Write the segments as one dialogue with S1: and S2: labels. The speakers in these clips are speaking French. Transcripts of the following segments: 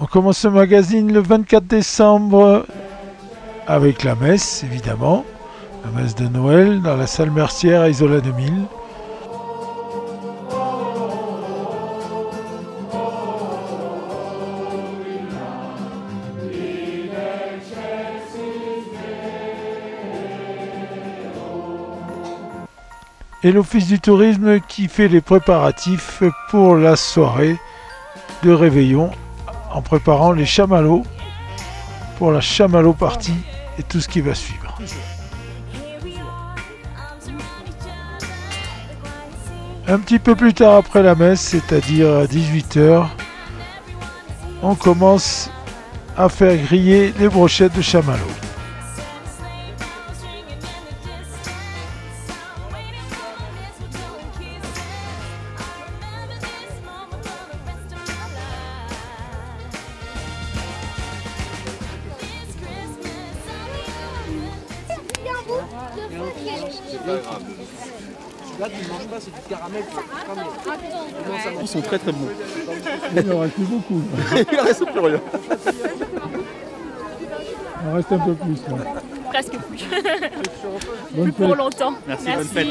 S1: On commence ce magazine le 24 décembre avec la messe, évidemment. La messe de Noël dans la salle Mercière à Isola 2000. Et l'Office du tourisme qui fait les préparatifs pour la soirée de réveillon en préparant les chamallows pour la chamallow party et tout ce qui va suivre. Un petit peu plus tard après la messe, c'est-à-dire à 18 h, on commence à faire griller les brochettes de chamallow.
S2: Là, tu ne manges pas, c'est du caramel. Ils sont très très bons.
S1: Il en reste plus beaucoup.
S2: Il ne reste plus rien.
S1: Il en reste un peu plus. Là.
S3: Presque plus.
S1: Bonne
S3: Plus pour longtemps.
S2: Merci. Bonne fête.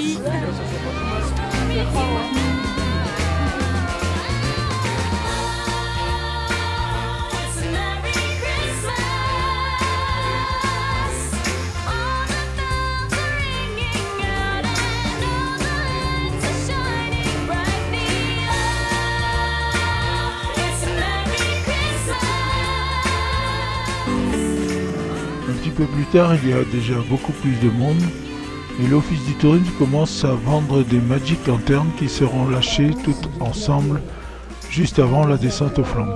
S1: Un petit peu plus tard, il y a déjà beaucoup plus de monde et l'Office du tourisme commence à vendre des Magic Lanterns qui seront lâchés toutes ensemble juste avant la descente au flambeau.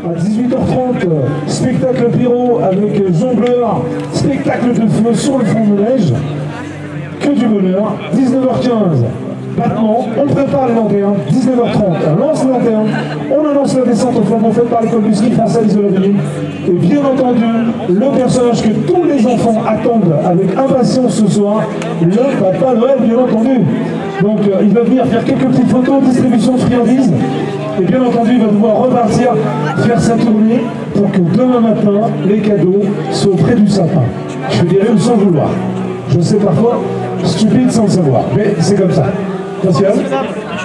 S4: À 18h30, spectacle pyro avec jongleur, spectacle de feu sur le front de neige, que du bonheur. 19h15, battement, on prépare les lanternes. 19h30, on lance les lanternes, on annonce la descente au flambeau faite par l'école du ski français d'Isola 2000. Et bien entendu, le personnage que tous les enfants attendent avec impatience ce soir, le Papa Noël, bien entendu. Donc il va venir faire quelques petites photos, distribution de friandises. Et bien entendu, il va devoir repartir faire sa tournée pour que demain matin, les cadeaux soient près du sapin. Je dirais sans vouloir. Je sais parfois, stupide sans le savoir, mais c'est comme ça. Pascal,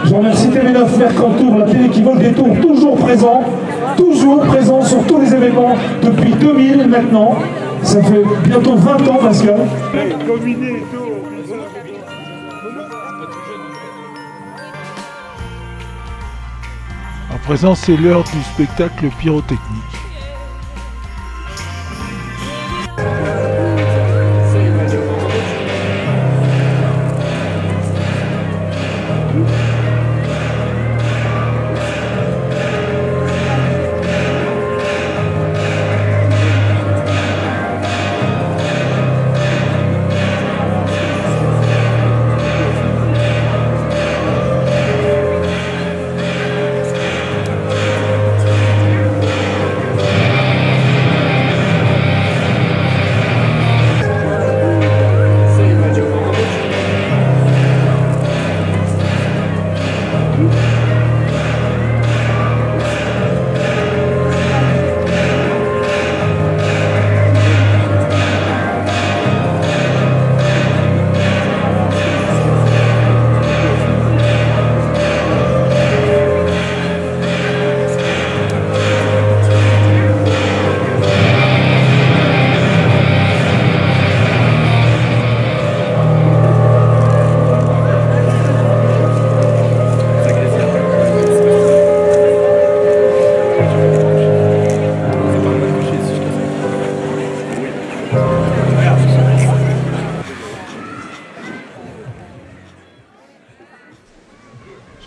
S4: je remercie TV9 Mercantour, la télé qui vole des tours, toujours présent sur tous les événements depuis 2000 maintenant. Ça fait bientôt 20 ans, Pascal.
S1: À présent, c'est l'heure du spectacle pyrotechnique.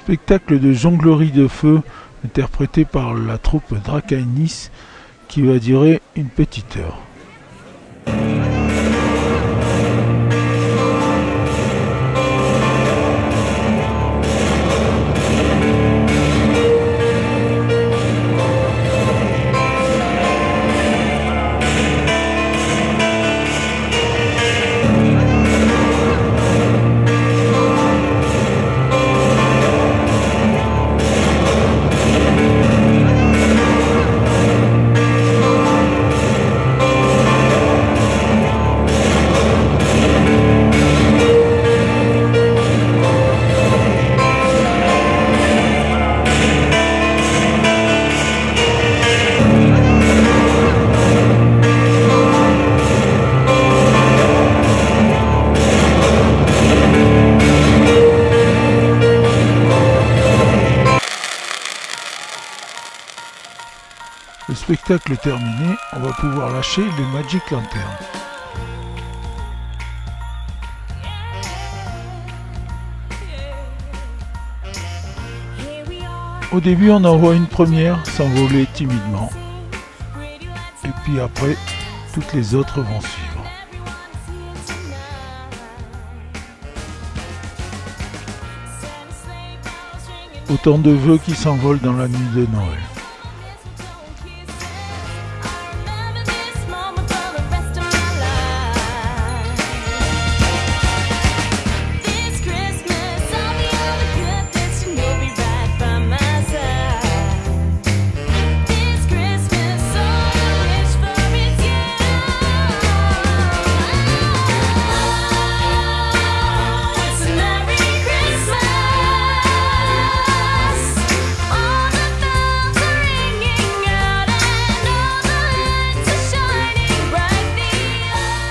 S1: Spectacle de jonglerie de feu interprété par la troupe Dracainis qui va durer une petite heure. Le spectacle terminé, on va pouvoir lâcher les Magic Lanterns. Au début, on en voit une première s'envoler timidement. Et puis après, toutes les autres vont suivre. Autant de vœux qui s'envolent dans la nuit de Noël.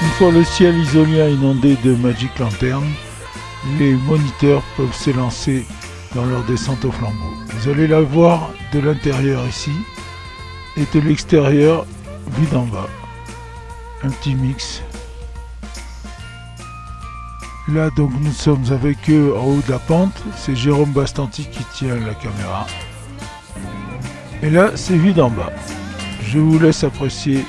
S1: Une fois le ciel isolien inondé de Magic Lantern, les moniteurs peuvent s'élancer dans leur descente au flambeau. Vous allez la voir de l'intérieur ici et de l'extérieur vue d'en bas. Un petit mix. Là donc nous sommes avec eux en haut de la pente, c'est Jérôme Bastanti qui tient la caméra. Et là c'est vue d'en bas. Je vous laisse apprécier.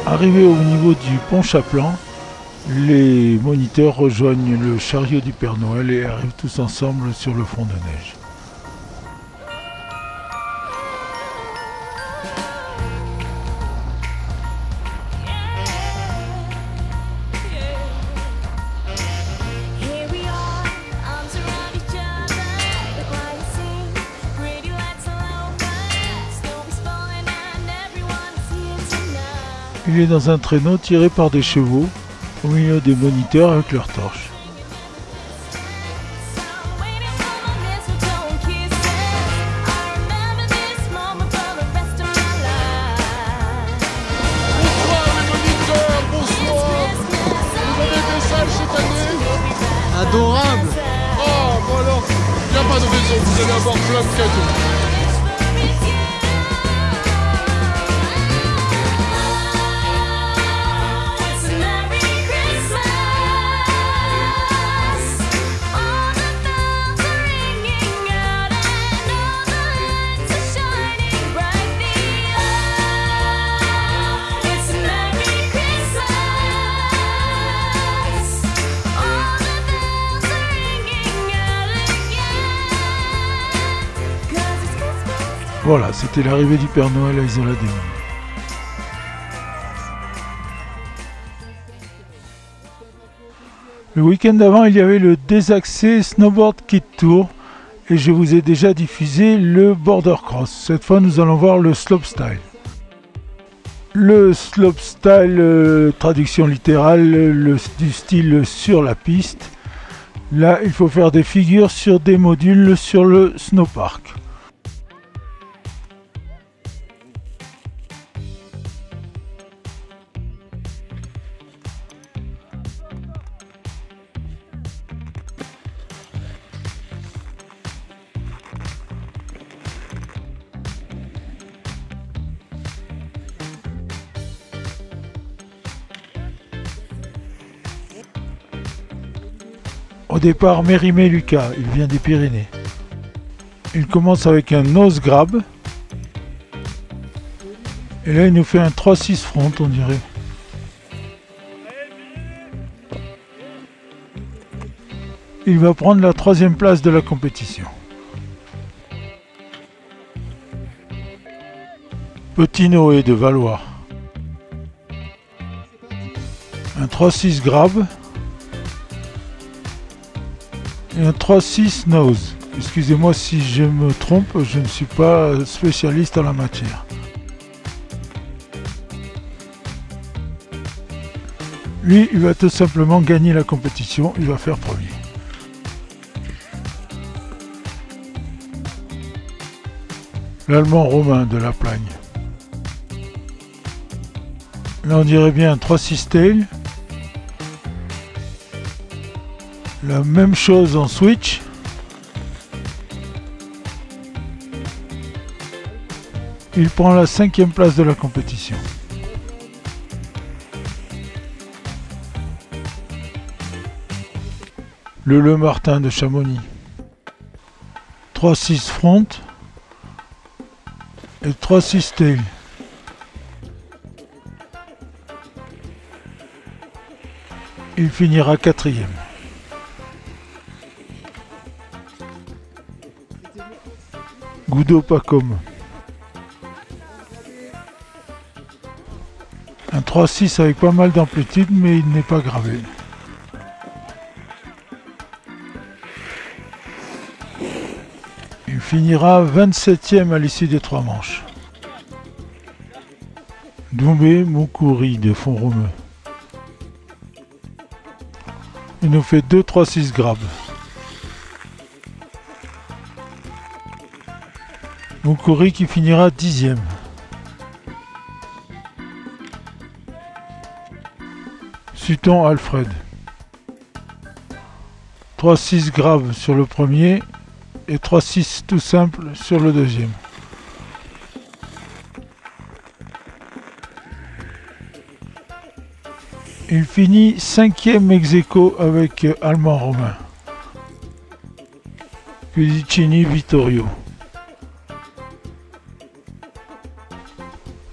S1: Arrivé au niveau du pont Chaplan, les moniteurs rejoignent le chariot du Père Noël et arrivent tous ensemble sur le front de neige. Il est dans un traîneau tiré par des chevaux au milieu des moniteurs avec leurs torches.
S3: Adorable.
S2: Oh, bon alors, il n'y a pas de raison, vous allez avoir plein de cadeaux.
S5: Yeah.
S1: Voilà, c'était l'arrivée du Père Noël à Isola des Mines. Le week-end d'avant, il y avait le désaxé Snowboard Kit Tour et je vous ai déjà diffusé le Border Cross. Cette fois, nous allons voir le Slopestyle. Le Slopestyle, traduction littérale, du style sur la piste. Là, il faut faire des figures sur des modules sur le snowpark. Au départ, Mérimée Lucas, il vient des Pyrénées. Il commence avec un nose grab. Et là, il nous fait un 3-6 front, on dirait. Il va prendre la 3e place de la compétition. Petit Noé de Valois. Un 3-6 grab. Et un 3-6 nose. Excusez-moi si je me trompe, je ne suis pas spécialiste en la matière. Lui, il va tout simplement gagner la compétition, il va faire premier. L'Allemand Romain de la Plagne. Là, on dirait bien un 3-6 tail. La même chose en switch. Il prend la 5e place de la compétition. Le Martin de Chamonix. 3-6 front et 3-6 tail. Il finira 4e. Goudo Pacom. Un 3-6 avec pas mal d'amplitude, mais il n'est pas gravé. Il finira 27e à l'issue des 3 manches. Doumbé Moukouri de Font-Romeu. Il nous fait 2 3-6 grab. Moukouri qui finira 10e. Sutton Alfred. 3-6 grave sur le premier et 3-6 tout simple sur le deuxième. Il finit 5e ex-aequo avec Allemand Romain. Pedicini Vittorio.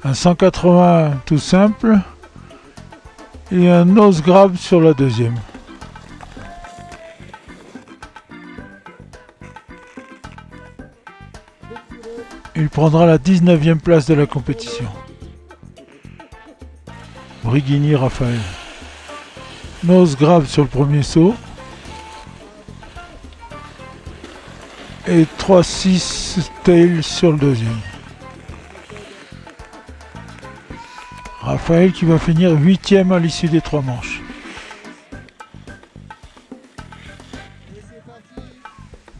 S1: Un 180 tout simple et un nose grab sur la deuxième. Il prendra la 19e place de la compétition. Briguigny Raphaël. Nose grab sur le premier saut. Et 3-6 tail sur le deuxième. Raphaël qui va finir 8e à l'issue des 3 manches.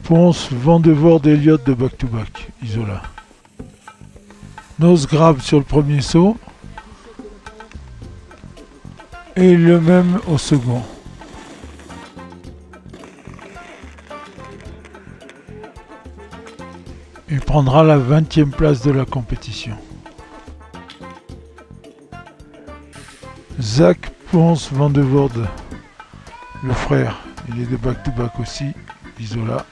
S1: Ponce, Vandevorde et Elliott de back-to-back, Isola. Nose grab sur le premier saut. Et le même au second. Il prendra la 20e place de la compétition. Zach Ponce Vandevorde, le frère, il est de back-to-back aussi, Isola.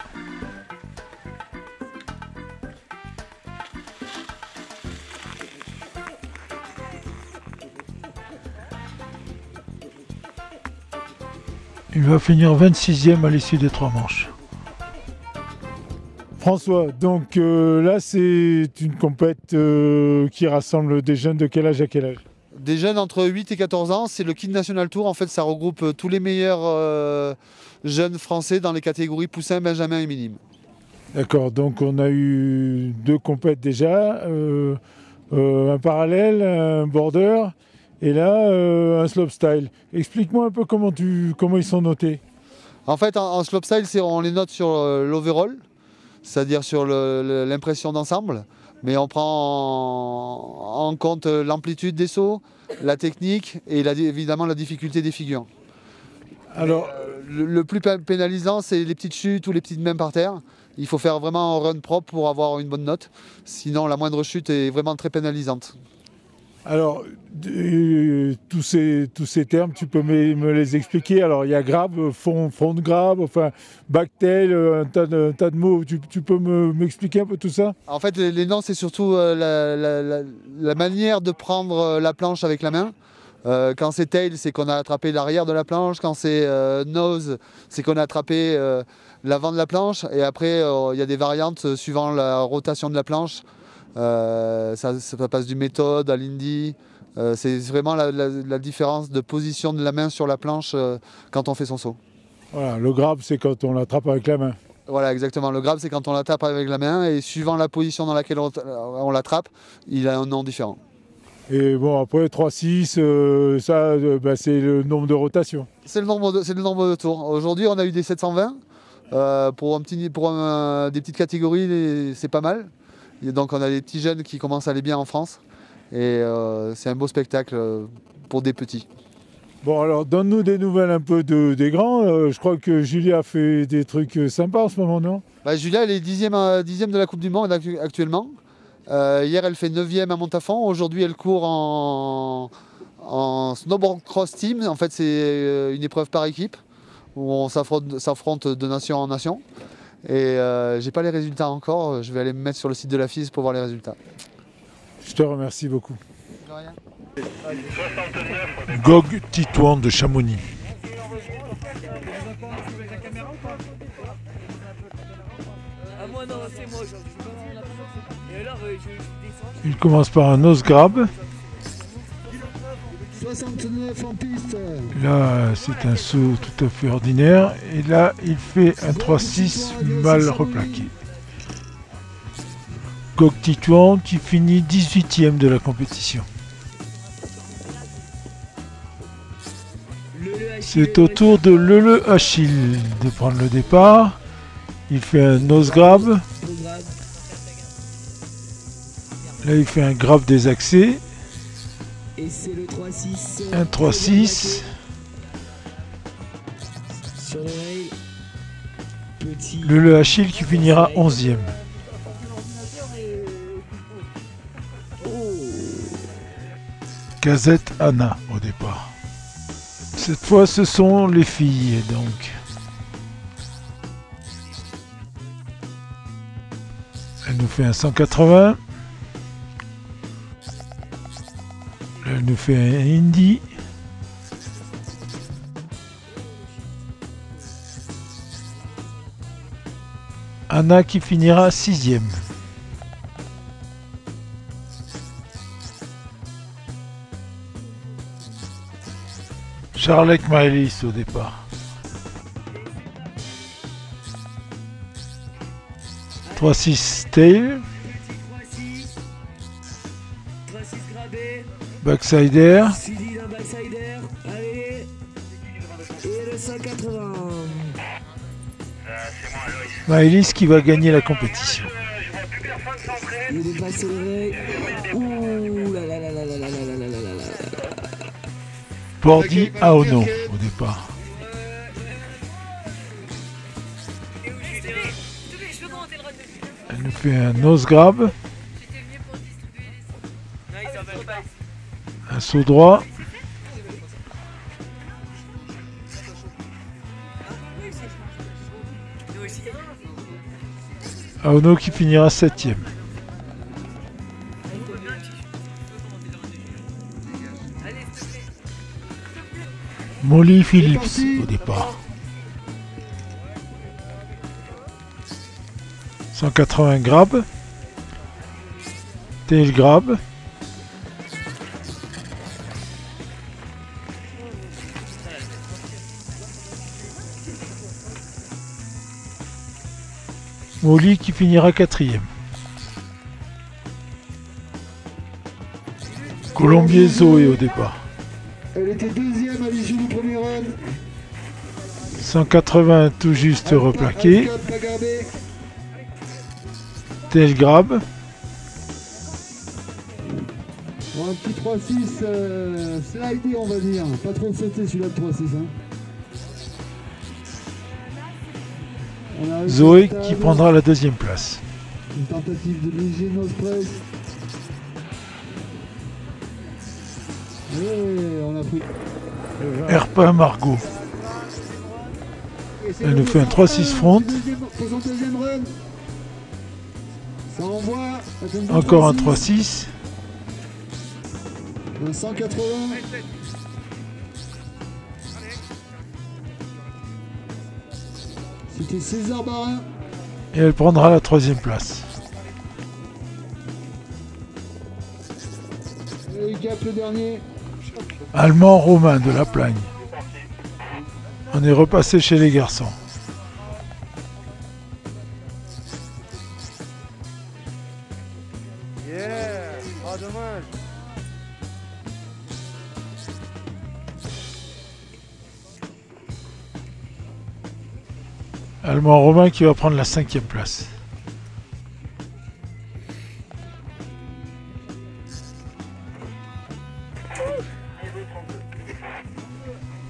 S1: Il va finir 26e à l'issue des 3 manches. François, donc là c'est une compète qui rassemble des jeunes de quel âge à quel âge?
S3: Des jeunes entre 8 et 14 ans, c'est le Kid National Tour. En fait, ça regroupe tous les meilleurs jeunes français dans les catégories poussin, benjamin et minime.
S1: D'accord, donc on a eu 2 compètes déjà, un parallèle, un border, et là un slopestyle. Explique-moi un peu comment ils sont notés.
S3: En fait, en slopestyle, on les note sur l'overall, c'est-à-dire sur l'impression d'ensemble, mais on prend en compte l'amplitude des sauts, la technique et évidemment la difficulté des figures. Alors, le plus pénalisant, c'est les petites chutes ou les petites mains par terre. Il faut faire vraiment un run propre pour avoir une bonne note, sinon la moindre chute est vraiment très pénalisante. Alors, tous ces termes, tu peux me les expliquer? Alors, il y a grab, front grab, enfin, backtail, un tas de mots. Tu peux m'expliquer un peu tout ça? En fait, les noms, c'est surtout la manière de prendre la planche avec la main. Quand c'est tail, c'est qu'on a attrapé l'arrière de la planche. Quand c'est nose, c'est qu'on a attrapé l'avant de la planche. Et après, il y a des variantes suivant la rotation de la planche. Ça passe du méthode à l'indy. C'est vraiment la différence de position de la main sur la planche quand on fait son saut. Voilà, le grab, c'est quand on l'attrape avec la main. Voilà, exactement. Le grab, c'est quand on l'attrape avec la main et suivant la position dans laquelle on l'attrape, il a un nom différent. Et bon, après 3-6, c'est le nombre de rotations. C'est le nombre de tours. Aujourd'hui, on a eu des 720. Pour des petites catégories, c'est pas mal. Et donc on a des petits jeunes qui commencent à aller bien en France. Et c'est un beau spectacle pour des petits. Bon, alors donne-nous des nouvelles un peu des grands. Je crois que Julia fait des trucs sympas en ce moment, non? Julia, elle est 10e de la Coupe du Monde actuellement. Hier, elle fait 9e à Montafon. Aujourd'hui, elle court en snowboard cross team. En fait, c'est une épreuve par équipe où on s'affronte de nation en nation. Et j'ai pas les résultats encore. Je vais aller me mettre sur le site de la FIS pour voir les résultats. Je te remercie beaucoup. De rien.
S1: Gog Titouan de Chamonix. Il commence par un nose grab.
S4: 69 en piste.
S1: Là, c'est un saut tout à fait ordinaire. Et là, il fait un 3-6 mal replaqué. Gog Titouan qui finit 18e de la compétition. C'est au tour de Lele Achille de prendre le départ. Il fait un nose grab. Là, il fait un grab désaxé.
S5: Et c'est le 3-6.
S1: Un 3-6.
S5: Sur l'oreille. Petit.
S1: Lele Achille qui finira 11e. Gazette Anna au départ. Cette fois, ce sont les filles, donc. Elle nous fait un 180. Elle nous fait un Indy. Anna qui finira 6e. Charlek Maëlys au départ. 3-6 tail. Backsider.
S5: Allez. Et le 180.
S1: Maëlys qui va gagner la compétition.
S5: Il est passé l'oreille. Ouh là là là là là là là là là là là.
S1: Bordi Aono au départ. Elle nous fait un nose grab. Un saut droit. Aono qui finira 7e. Molly Phillips au départ. 180 grab. Tail grab. Molly qui finira 4e. Colombier Zoé au départ.
S3: Elle était 2e à l'issue du premier run.
S1: 180 tout juste replaqué.
S3: Pas gardé.
S1: Tail grab.
S3: Bon, un petit 3-6 slidé on va dire. Pas trop sauté celui-là de 3-6. Hein.
S1: Zoé qui prendra la 2e place.
S3: Une tentative de léger nose press. Et on a pris.
S1: Herpin Margot. Elle nous fait un 3-6 front.
S3: Pour son deuxième run. Ça envoie.
S1: Encore un 3-6.
S3: Un 180. C'était César Barin.
S1: Et elle prendra la 3e place.
S3: Et il capte le dernier.
S1: Allemand Romain de la Plagne. On est repassé chez les garçons.
S2: Dommage.
S1: Allemand Romain qui va prendre la 5e place.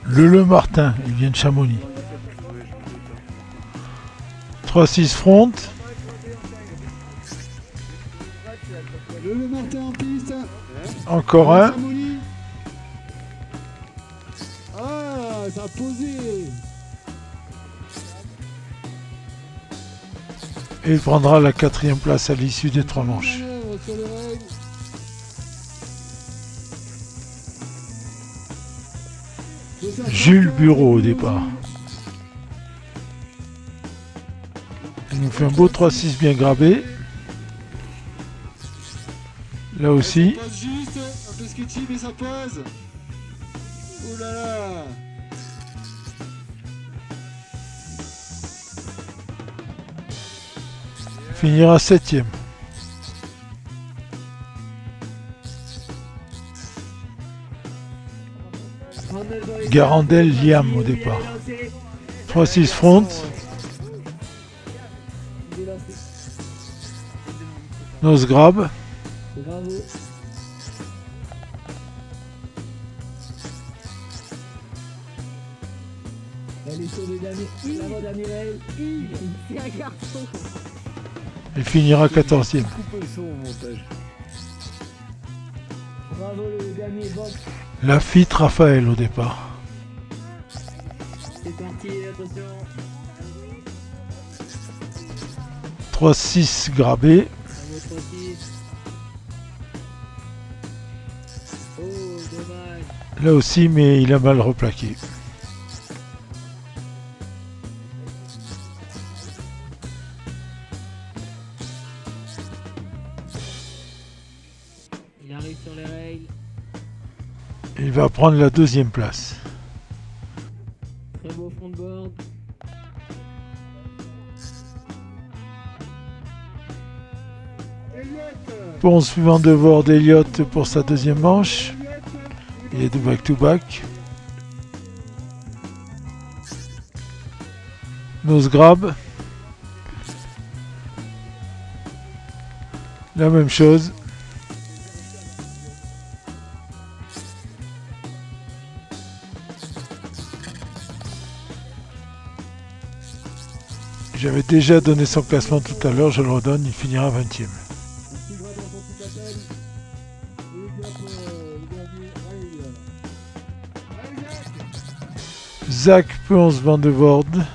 S1: Le Martin, il vient de Chamonix. 3-6 front.
S3: Le Martin en piste.
S1: Encore un.
S3: Ah, ça a posé.
S1: Et il prendra la 4e place à l'issue des 3 manches. Jules Bureau au départ. Il nous fait un beau 3-6 bien grabé. Là aussi.
S3: Ça passe juste, un peu sketchy mais ça passe. Oh là là.
S1: Finira 7e. Garandel Liam au départ. 3-6 front. Nose grab.
S5: Bravo. Elle est sauvée l'avant-dernier rail. C'est un garçon.
S1: Il finira 14e.
S2: Coupe le son au montage.
S5: Bravo le dernier box.
S1: Lafitte Raphaël au départ.
S5: C'est parti, attention.
S1: 3-6 grabé.
S5: Un autre 6. Oh, dommage.
S1: Là aussi, mais il a mal replaqué.
S5: Il arrive sur les rails.
S1: Il va prendre la 2e place.
S5: Très beau front de board.
S1: Pont suivant de Ward Elliott pour sa 2e manche. Il est de back-to-back. Nose grab. La même chose. J'avais déjà donné son classement tout à l'heure, je le redonne, il finira 20e. Zach Pons Van de Voorde.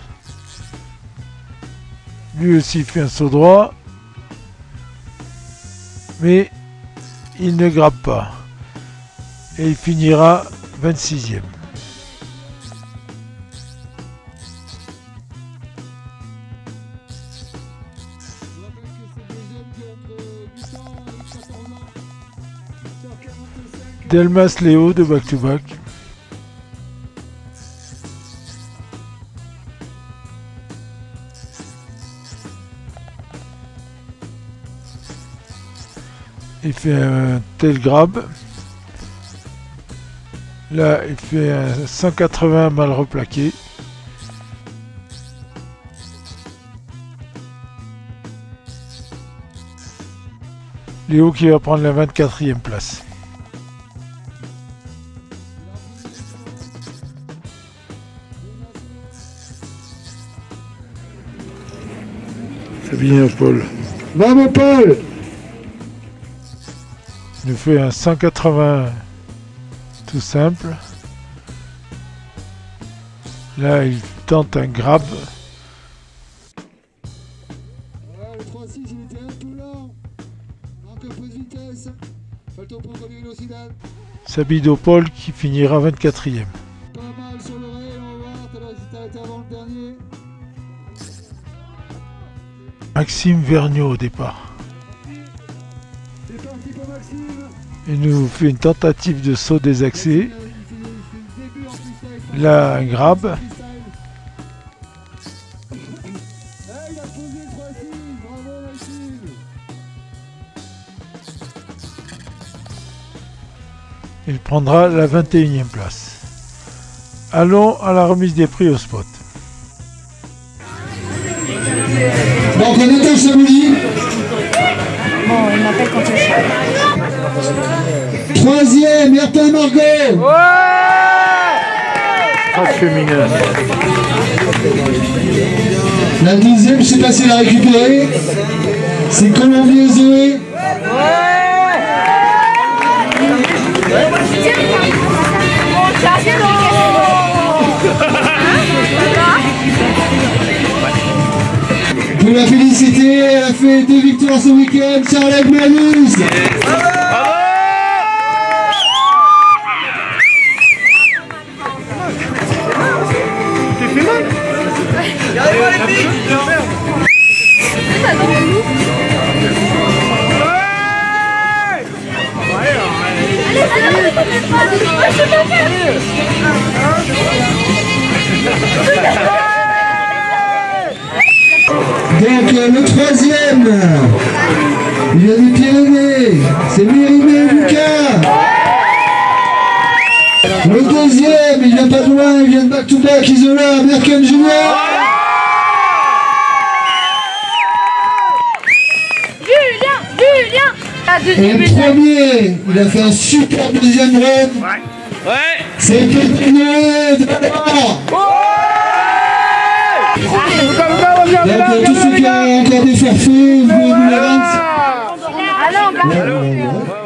S1: Lui aussi fait un saut droit. Mais il ne grappe pas. Et il finira 26e. Delmas Léo de Back to Back. Il fait un tail grab. Là, il fait un 180 mal replaqué. Léo qui va prendre la 24e place. C'est bien Paul.
S3: Bravo Paul!
S1: Il nous fait un 180 tout simple. Là, il tente un grab.
S3: Ouais, le 3-6 il était un peu lent. Manque un peu de vitesse. Falto pour conduire l'Occident.
S1: Sabido Paul qui finira 24e.
S3: Pas mal sur le rail, on va voir. T'as l'air si t'as été avant le dernier.
S1: Maxime Vergniaud au départ.
S3: C'est parti pour Maxime.
S1: Il nous fait une tentative de saut désaxé.
S3: Il fait le début en freestyle.
S1: Là, un grab.
S3: Il a posé le 3-6. Bravo Maxime.
S1: Il prendra la 21e place. Allons à la remise des prix au spot.
S3: Donc on est à Chamonix.
S6: Bon, il m'appelle quand il chante.
S3: 3e, Martin Margot.
S1: Race féminin.
S3: La 10e, je sais pas si elle a récupéré. C'est Colombier Zoé. Pour la féliciter, elle a fait 2 victoires ce week-end. Charlotte Malus. Donc le 3e, il vient des Pyrénées, c'est Mérimée Lucas. Le 2e, il vient pas de loin, il vient de Back to Back, Isola, Merken Junior. Et le 1er, il a fait un super 2e run. C'est Pétiné de l'or. Donc tous ceux qui ont encore des forfaits, vous pouvez nous la vendre.